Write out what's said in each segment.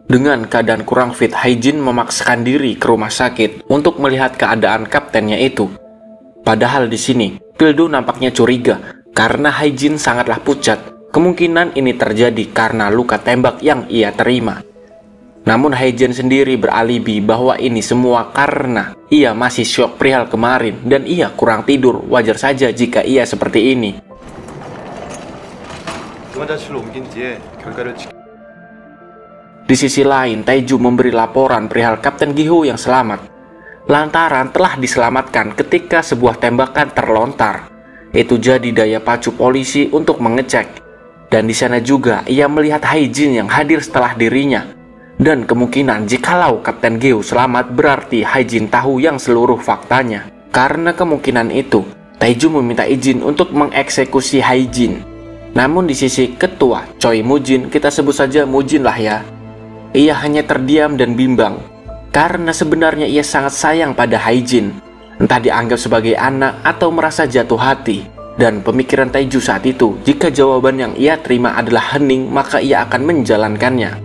Dengan keadaan kurang fit, Hae-jin memaksakan diri ke rumah sakit untuk melihat keadaan kaptennya itu. Padahal di sini, Pildo nampaknya curiga karena Hae-jin sangatlah pucat. Kemungkinan ini terjadi karena luka tembak yang ia terima. Namun Hae-jin sendiri beralibi bahwa ini semua karena ia masih syok perihal kemarin dan ia kurang tidur. Wajar saja jika ia seperti ini. Di sisi lain, Tae-ju memberi laporan perihal Kapten Gi-ho yang selamat, lantaran telah diselamatkan ketika sebuah tembakan terlontar. Itu jadi daya pacu polisi untuk mengecek. Dan di sana juga ia melihat Hae-jin yang hadir setelah dirinya. Dan kemungkinan jikalau Kapten Gi-ho selamat berarti Hae-jin tahu yang seluruh faktanya. Karena kemungkinan itu, Tae-ju meminta izin untuk mengeksekusi Hae-jin. Namun di sisi ketua Choi Mujin, kita sebut saja Mujin lah ya, ia hanya terdiam dan bimbang, karena sebenarnya ia sangat sayang pada Hae-jin, entah dianggap sebagai anak atau merasa jatuh hati. Dan pemikiran Tae-ju saat itu, jika jawaban yang ia terima adalah hening, maka ia akan menjalankannya.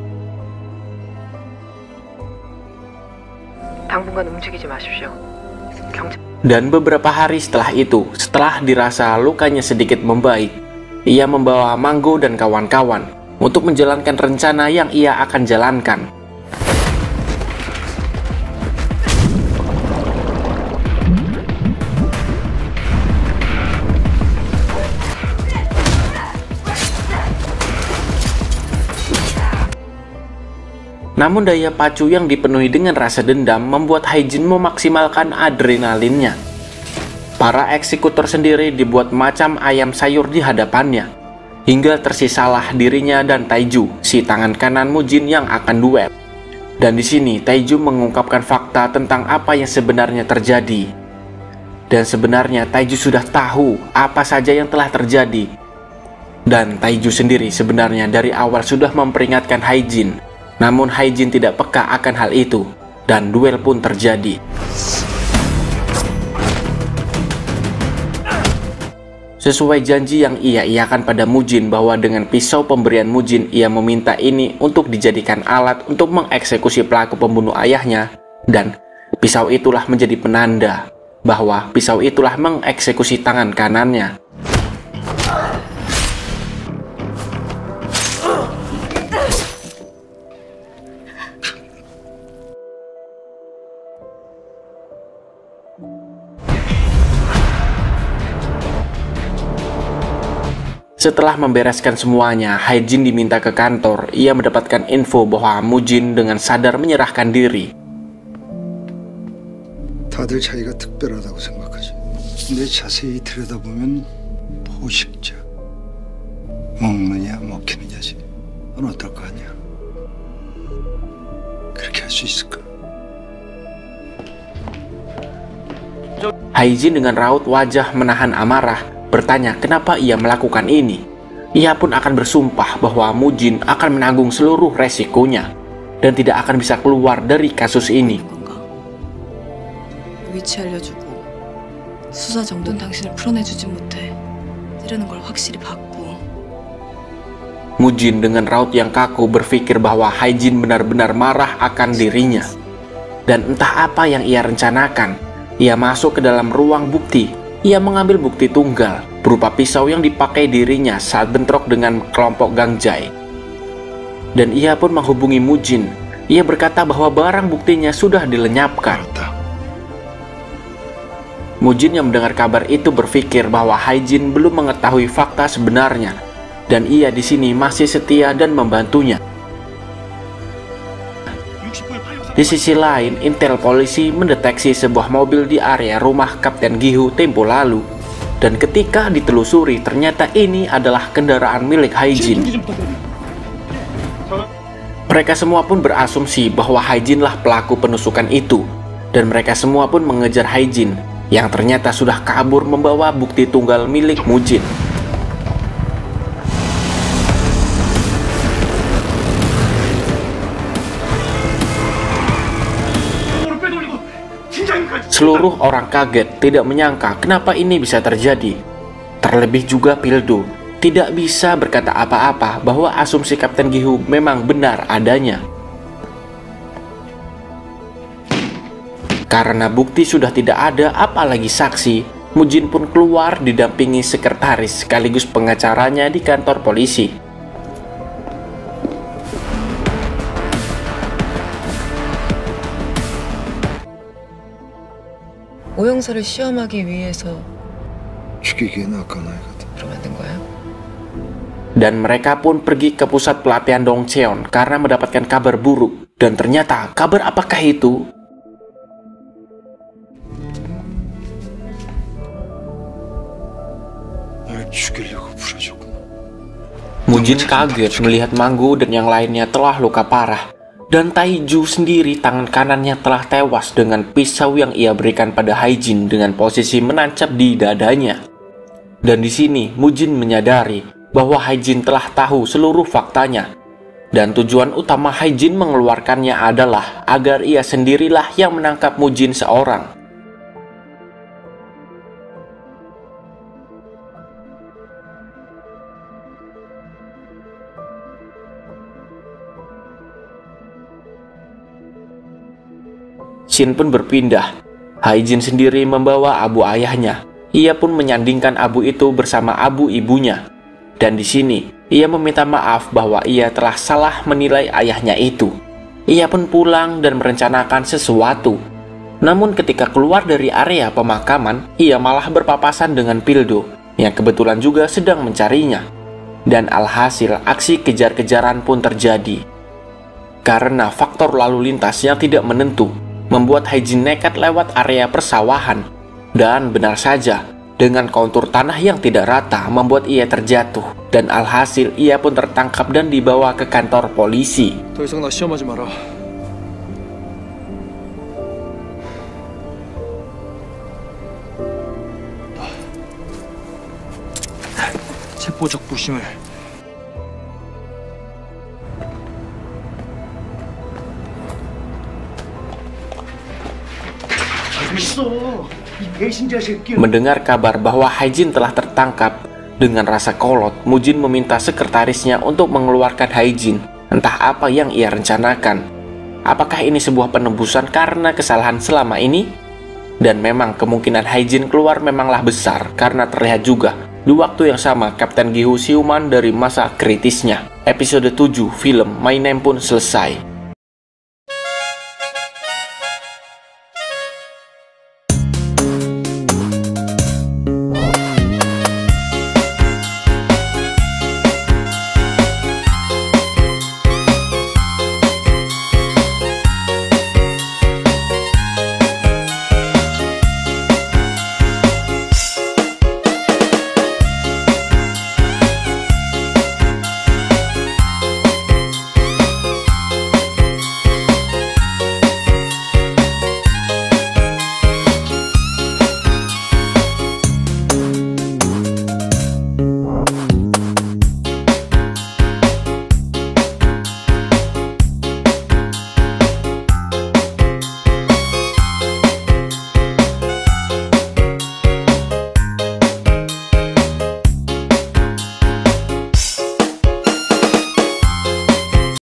Dan beberapa hari setelah itu, setelah dirasa lukanya sedikit membaik, ia membawa Manggo dan kawan-kawan untuk menjalankan rencana yang ia akan jalankan. Namun daya pacu yang dipenuhi dengan rasa dendam membuat Hae-jin memaksimalkan adrenalinnya. Para eksekutor sendiri dibuat macam ayam sayur di hadapannya, hingga tersisalah dirinya dan Tae-ju, si tangan kanan Mujin yang akan duel. Dan di sini Tae-ju mengungkapkan fakta tentang apa yang sebenarnya terjadi. Dan sebenarnya Tae-ju sudah tahu apa saja yang telah terjadi. Dan Tae-ju sendiri sebenarnya dari awal sudah memperingatkan Hae-jin. Namun Hae-jin tidak peka akan hal itu, dan duel pun terjadi. Sesuai janji yang ia iakan pada Mujin bahwa dengan pisau pemberian Mujin, ia meminta ini untuk dijadikan alat untuk mengeksekusi pelaku pembunuh ayahnya. Dan pisau itulah menjadi penanda bahwa pisau itulah mengeksekusi tangan kanannya. Setelah membereskan semuanya, Hae-jin diminta ke kantor. Ia mendapatkan info bahwa Mujin dengan sadar menyerahkan diri. 다들 자기가 특별하다고 생각하지. 근데 자세히 들여다보면 포식자. 먹느냐 먹히느냐지. 넌 어떨 거 아니야? 그렇게 할 수 있을까? Hae-jin dengan raut wajah menahan amarah bertanya kenapa ia melakukan ini. Ia pun akan bersumpah bahwa Mujin akan menanggung seluruh resikonya dan tidak akan bisa keluar dari kasus ini. 위치 알려주고 수사 정도는 당신을 풀어내주지 못해. 이러는 걸 확실히 받고. Mujin dengan raut yang kaku berpikir bahwa Hae-jin benar-benar marah akan dirinya. Dan entah apa yang ia rencanakan, ia masuk ke dalam ruang bukti. Ia mengambil bukti tunggal berupa pisau yang dipakai dirinya saat bentrok dengan kelompok Gangjai. Dan ia pun menghubungi Mujin. Ia berkata bahwa barang buktinya sudah dilenyapkan. Mujin yang mendengar kabar itu berpikir bahwa Hae-jin belum mengetahui fakta sebenarnya dan ia di sini masih setia dan membantunya. Di sisi lain, intel polisi mendeteksi sebuah mobil di area rumah Kapten Gi-ho tempo lalu. Dan ketika ditelusuri, ternyata ini adalah kendaraan milik Hae-jin. Mereka semua pun berasumsi bahwa Hae-jin lah pelaku penusukan itu. Dan mereka semua pun mengejar Hae-jin, yang ternyata sudah kabur membawa bukti tunggal milik Mujin. Seluruh orang kaget, tidak menyangka kenapa ini bisa terjadi. Terlebih juga Pildo tidak bisa berkata apa-apa bahwa asumsi Kapten Gi-ho memang benar adanya. Karena bukti sudah tidak ada, apalagi saksi, Mujin pun keluar didampingi sekretaris sekaligus pengacaranya di kantor polisi. 오형사를 시험하기 위해서 죽이기엔 아까운 아이거든. 그럼 만든 거야? Dan mereka pun pergi ke pusat pelatihan Dongcheon karena mendapatkan kabar buruk. Dan ternyata kabar apakah itu? 날 죽이려고 부려줬구나. Mujin kaget melihat Manggu dan yang lainnya telah luka parah. Dan Taiju sendiri tangan kanannya telah tewas dengan pisau yang ia berikan pada Haijin dengan posisi menancap di dadanya. Dan di sini Mujin menyadari bahwa Haijin telah tahu seluruh faktanya. Dan tujuan utama Haijin mengeluarkannya adalah agar ia sendirilah yang menangkap Mujin seorang. Shin pun berpindah. Haijin sendiri membawa abu ayahnya. Ia pun menyandingkan abu itu bersama abu ibunya. Dan di sini, ia meminta maaf bahwa ia telah salah menilai ayahnya itu. Ia pun pulang dan merencanakan sesuatu. Namun ketika keluar dari area pemakaman, ia malah berpapasan dengan Pildo, yang kebetulan juga sedang mencarinya. Dan alhasil, aksi kejar-kejaran pun terjadi. Karena faktor lalu lintas yang tidak menentu, membuat Haijin nekat lewat area persawahan. Dan benar saja, dengan kontur tanah yang tidak rata membuat ia terjatuh. Dan alhasil ia pun tertangkap dan dibawa ke kantor polisi. 더 이상 나 시험하지 마라. 체포적 부심을 Mendengar kabar bahwa Haijin telah tertangkap, dengan rasa kolot, Mujin meminta sekretarisnya untuk mengeluarkan Haijin. Entah apa yang ia rencanakan. Apakah ini sebuah penebusan karena kesalahan selama ini? Dan memang kemungkinan Haijin keluar memanglah besar, karena terlihat juga di waktu yang sama Kapten Gihu siuman dari masa kritisnya. Episode 7 film My Name pun selesai.